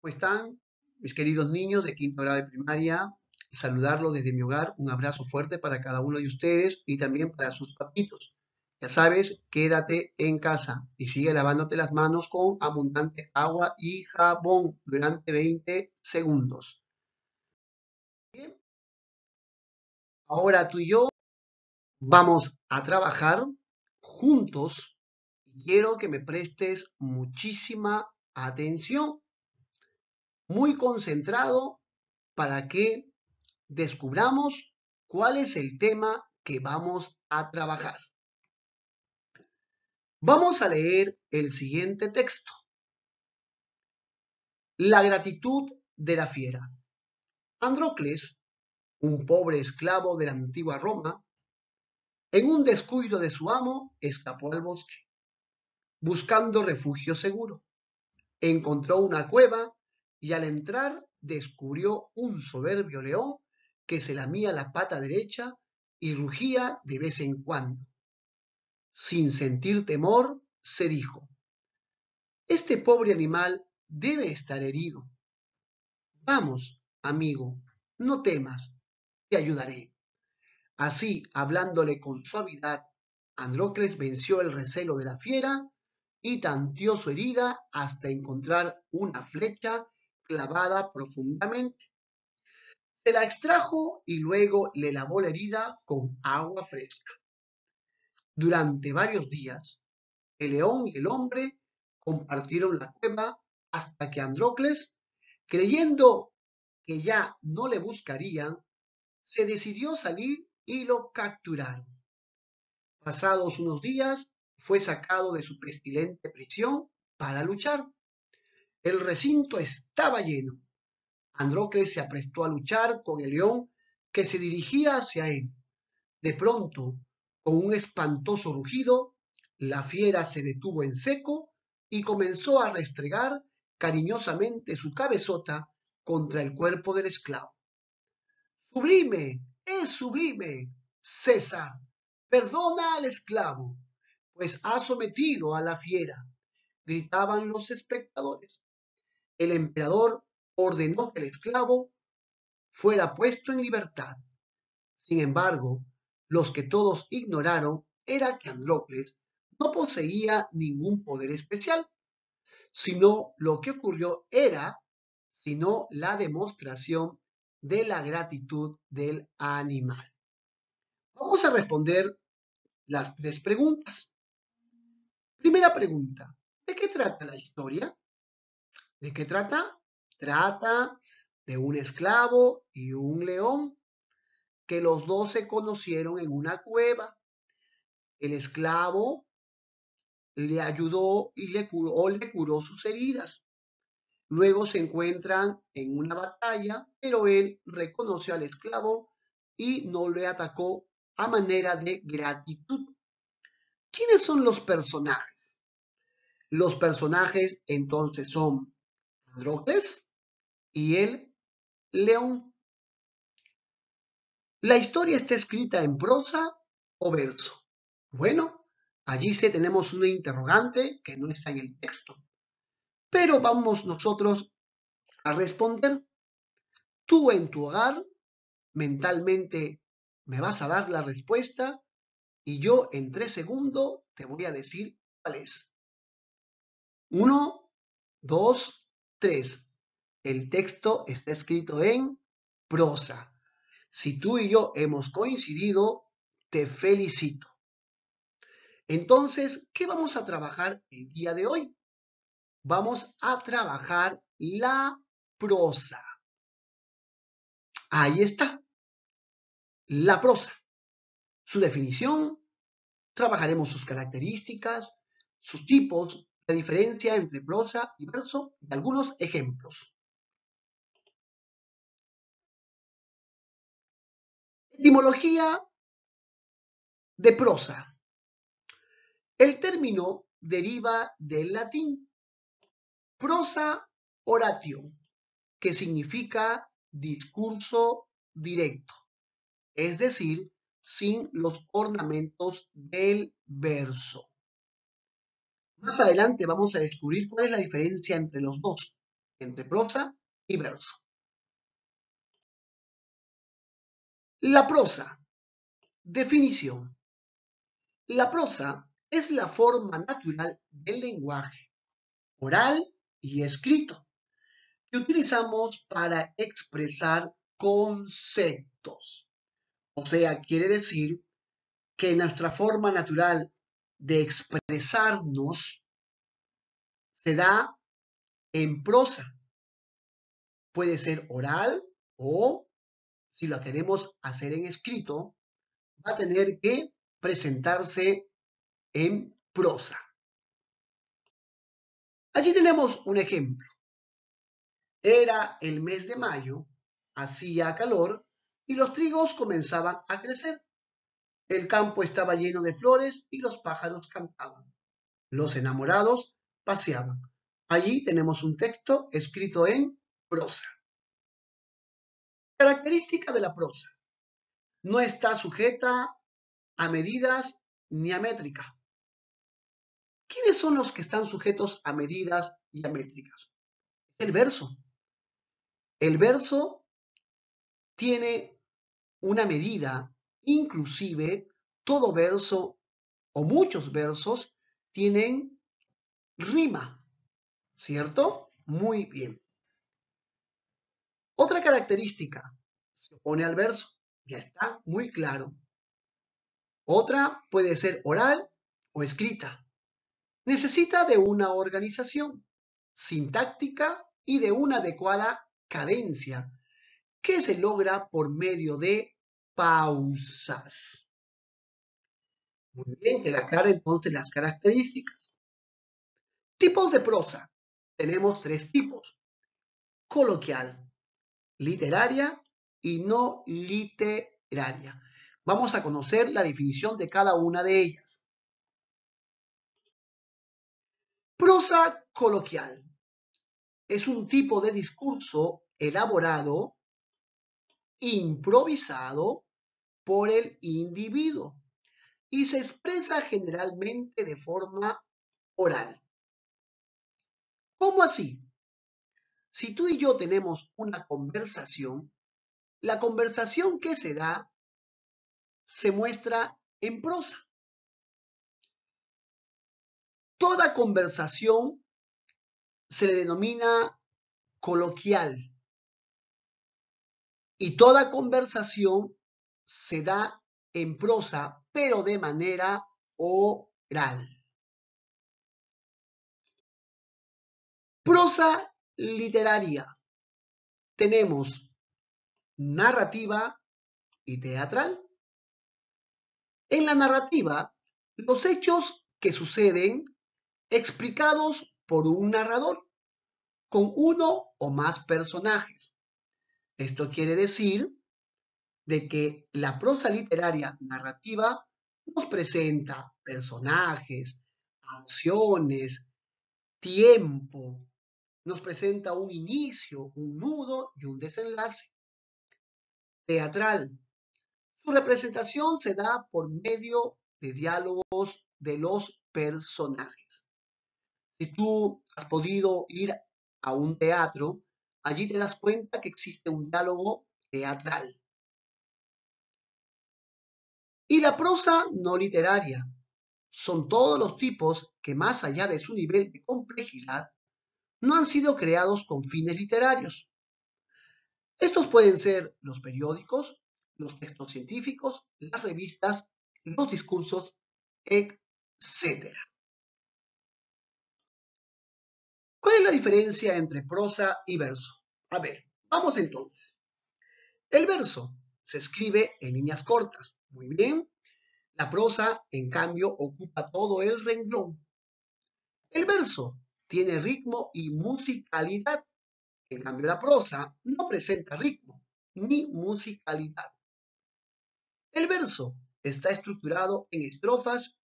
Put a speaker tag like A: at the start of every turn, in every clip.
A: ¿Cómo están, mis queridos niños de quinto grado de primaria? Saludarlos desde mi hogar. Un abrazo fuerte para cada uno de ustedes y también para sus papitos. Ya sabes, quédate en casa y sigue lavándote las manos con abundante agua y jabón durante 20 segundos. Bien, ahora tú y yo vamos a trabajar juntos y quiero que me prestes muchísima atención, muy concentrado para que descubramos cuál es el tema que vamos a trabajar. Vamos a leer el siguiente texto. La gratitud de la fiera. Andrócles, un pobre esclavo de la antigua Roma, en un descuido de su amo, escapó al bosque, buscando refugio seguro. Encontró una cueva y al entrar descubrió un soberbio león que se lamía la pata derecha y rugía de vez en cuando. Sin sentir temor, se dijo: este pobre animal debe estar herido. Vamos, amigo, no temas, te ayudaré. Así, hablándole con suavidad, Andrócles venció el recelo de la fiera y tanteó su herida hasta encontrar una flecha clavada profundamente. Se la extrajo y luego le lavó la herida con agua fresca. Durante varios días, el león y el hombre compartieron la cueva hasta que Andrócles, creyendo que ya no le buscarían, se decidió salir y lo capturaron. Pasados unos días, fue sacado de su pestilente prisión para luchar. El recinto estaba lleno. Andrócles se aprestó a luchar con el león que se dirigía hacia él. De pronto, con un espantoso rugido, la fiera se detuvo en seco y comenzó a restregar cariñosamente su cabezota contra el cuerpo del esclavo. ¡Sublime! ¡Es sublime! César, perdona al esclavo, pues ha sometido a la fiera, gritaban los espectadores. El emperador ordenó que el esclavo fuera puesto en libertad. Sin embargo, los que todos ignoraron era que Andrócles no poseía ningún poder especial, sino lo que ocurrió era, sino la demostración de la gratitud del animal. Vamos a responder las tres preguntas. Primera pregunta, ¿de qué trata la historia? ¿De qué trata? Trata de un esclavo y un león que los dos se conocieron en una cueva. El esclavo le ayudó y le curó sus heridas. Luego se encuentran en una batalla, pero él reconoció al esclavo y no le atacó a manera de gratitud. ¿Quiénes son los personajes? Los personajes entonces son Andrócles y el león. ¿La historia está escrita en prosa o verso? Bueno, allí sí tenemos una interrogante que no está en el texto. Pero vamos nosotros a responder. Tú en tu hogar mentalmente me vas a dar la respuesta y yo en 3 segundos te voy a decir cuál es. 1, 2, 3. El texto está escrito en prosa. Si tú y yo hemos coincidido, te felicito. Entonces, ¿qué vamos a trabajar el día de hoy? Vamos a trabajar la prosa. Ahí está, la prosa. Su definición, trabajaremos sus características, sus tipos, la diferencia entre prosa y verso y algunos ejemplos. Etimología de prosa. El término deriva del latín prosa oratio, que significa discurso directo, es decir, sin los ornamentos del verso. Más adelante vamos a descubrir cuál es la diferencia entre los dos. entre prosa y verso. La prosa. Definición. La prosa es la forma natural del lenguaje, oral y escrito, que utilizamos para expresar conceptos. O sea, quiere decir que nuestra forma natural de expresarnos se da en prosa. Puede ser oral o, si lo queremos hacer en escrito, va a tener que presentarse en prosa. Allí tenemos un ejemplo. Era el mes de mayo, hacía calor y los trigos comenzaban a crecer. El campo estaba lleno de flores y los pájaros cantaban. Los enamorados paseaban. Allí tenemos un texto escrito en prosa. Característica de la prosa. No está sujeta a medidas ni a métrica. ¿Quiénes son los que están sujetos a medidas y a métricas? El verso. El verso tiene una medida, inclusive todo verso o muchos versos tienen rima, ¿cierto? Muy bien. Otra característica, se opone al verso, ya está muy claro. Otra puede ser oral o escrita. Necesita de una organización sintáctica y de una adecuada cadencia que se logra por medio de pausas. Muy bien, queda clara entonces las características. Tipos de prosa. Tenemos tres tipos: coloquial, literaria y no literaria. Vamos a conocer la definición de cada una de ellas. Prosa coloquial es un tipo de discurso elaborado, improvisado por el individuo y se expresa generalmente de forma oral. ¿Cómo así? Si tú y yo tenemos una conversación, la conversación que se da se muestra en prosa. Toda conversación se le denomina coloquial y toda conversación se da en prosa, pero de manera oral. Prosa literaria. Tenemos narrativa y teatral. En la narrativa, los hechos que suceden explicados por un narrador con uno o más personajes. Esto quiere decir de que la prosa literaria narrativa nos presenta personajes, acciones, tiempo, nos presenta un inicio, un nudo y un desenlace. Teatral. Su representación se da por medio de diálogos de los personajes. Si tú has podido ir a un teatro, allí te das cuenta que existe un diálogo teatral. Y la prosa no literaria. Son todos los tipos que, más allá de su nivel de complejidad, no han sido creados con fines literarios. Estos pueden ser los periódicos, los textos científicos, las revistas, los discursos, etc. ¿Cuál es la diferencia entre prosa y verso? A ver, vamos entonces. El verso se escribe en líneas cortas. Muy bien. La prosa, en cambio, ocupa todo el renglón. El verso tiene ritmo y musicalidad. En cambio, la prosa no presenta ritmo ni musicalidad. El verso está estructurado en estrofas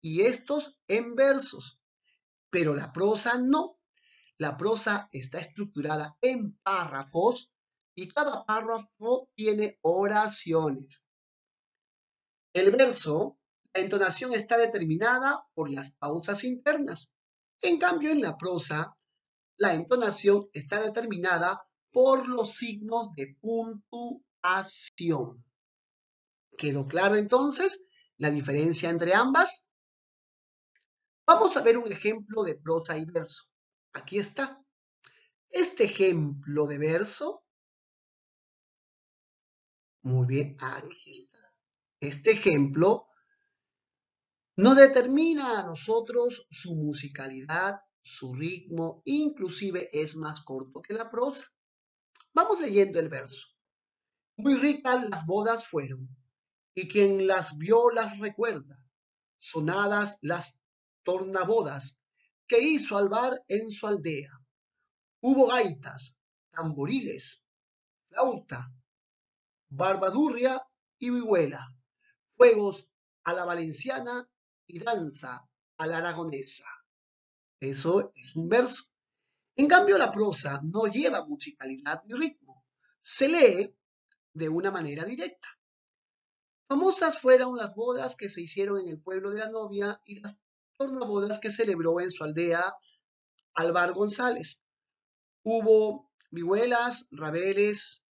A: y estos en versos, pero la prosa no. La prosa está estructurada en párrafos y cada párrafo tiene oraciones. El verso, la entonación está determinada por las pausas internas. En cambio, en la prosa, la entonación está determinada por los signos de puntuación. ¿Quedó claro entonces la diferencia entre ambas? Vamos a ver un ejemplo de prosa y verso. Aquí está. Este ejemplo de verso, muy bien, aquí está. Este ejemplo nos determina a nosotros su musicalidad, su ritmo, inclusive es más corto que la prosa. Vamos leyendo el verso. Muy ricas las bodas fueron, y quien las vio las recuerda. Sonadas las tornabodas que hizo Alvar en su aldea. Hubo gaitas, tamboriles, flauta, barbadurria y vihuela, fuegos a la valenciana y danza a la aragonesa. Eso es un verso. En cambio, la prosa no lleva musicalidad ni ritmo. Se lee de una manera directa. Famosas fueron las bodas que se hicieron en el pueblo de la novia y las tornabodas que celebró en su aldea Alvar González. Hubo vihuelas, rabeles,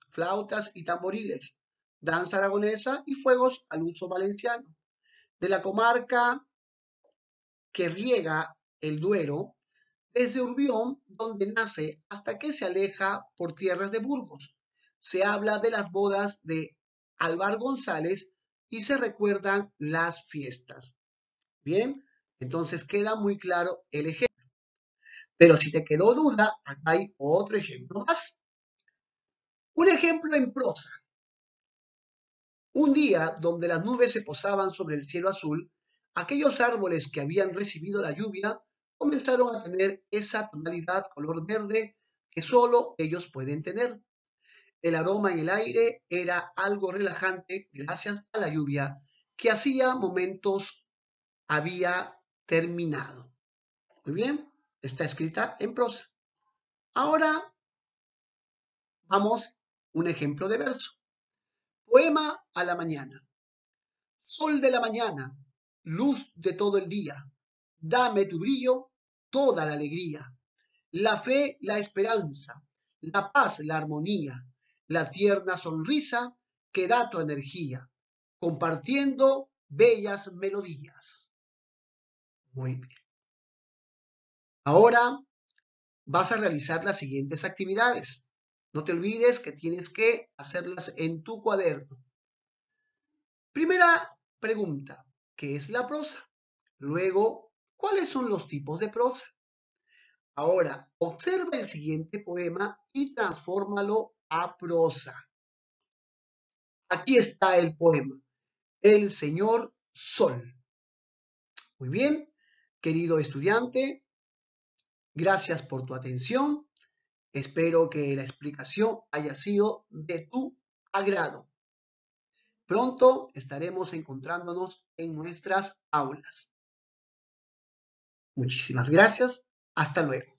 A: flautas y tamboriles, danza aragonesa y fuegos al uso valenciano. De la comarca que riega el Duero, desde Urbión, donde nace, hasta que se aleja por tierras de Burgos. Se habla de las bodas de Alvar González y se recuerdan las fiestas. Bien, entonces queda muy claro el ejemplo. Pero si te quedó duda, acá hay otro ejemplo más. Un ejemplo en prosa. Un día donde las nubes se posaban sobre el cielo azul, aquellos árboles que habían recibido la lluvia comenzaron a tener esa tonalidad color verde que solo ellos pueden tener. El aroma en el aire era algo relajante gracias a la lluvia que hacía momentos había terminado. Muy bien, está escrita en prosa. Ahora vamos un ejemplo de verso. Poema a la mañana. Sol de la mañana, luz de todo el día, dame tu brillo, toda la alegría, la fe, la esperanza, la paz, la armonía, la tierna sonrisa que da tu energía, compartiendo bellas melodías. Muy bien. Ahora vas a realizar las siguientes actividades. No te olvides que tienes que hacerlas en tu cuaderno. Primera pregunta, ¿qué es la prosa? Luego, ¿cuáles son los tipos de prosa? Ahora, observa el siguiente poema y transfórmalo a prosa. Aquí está el poema, El Señor Sol. Muy bien, querido estudiante, gracias por tu atención. Espero que la explicación haya sido de tu agrado. Pronto estaremos encontrándonos en nuestras aulas. Muchísimas gracias. Hasta luego.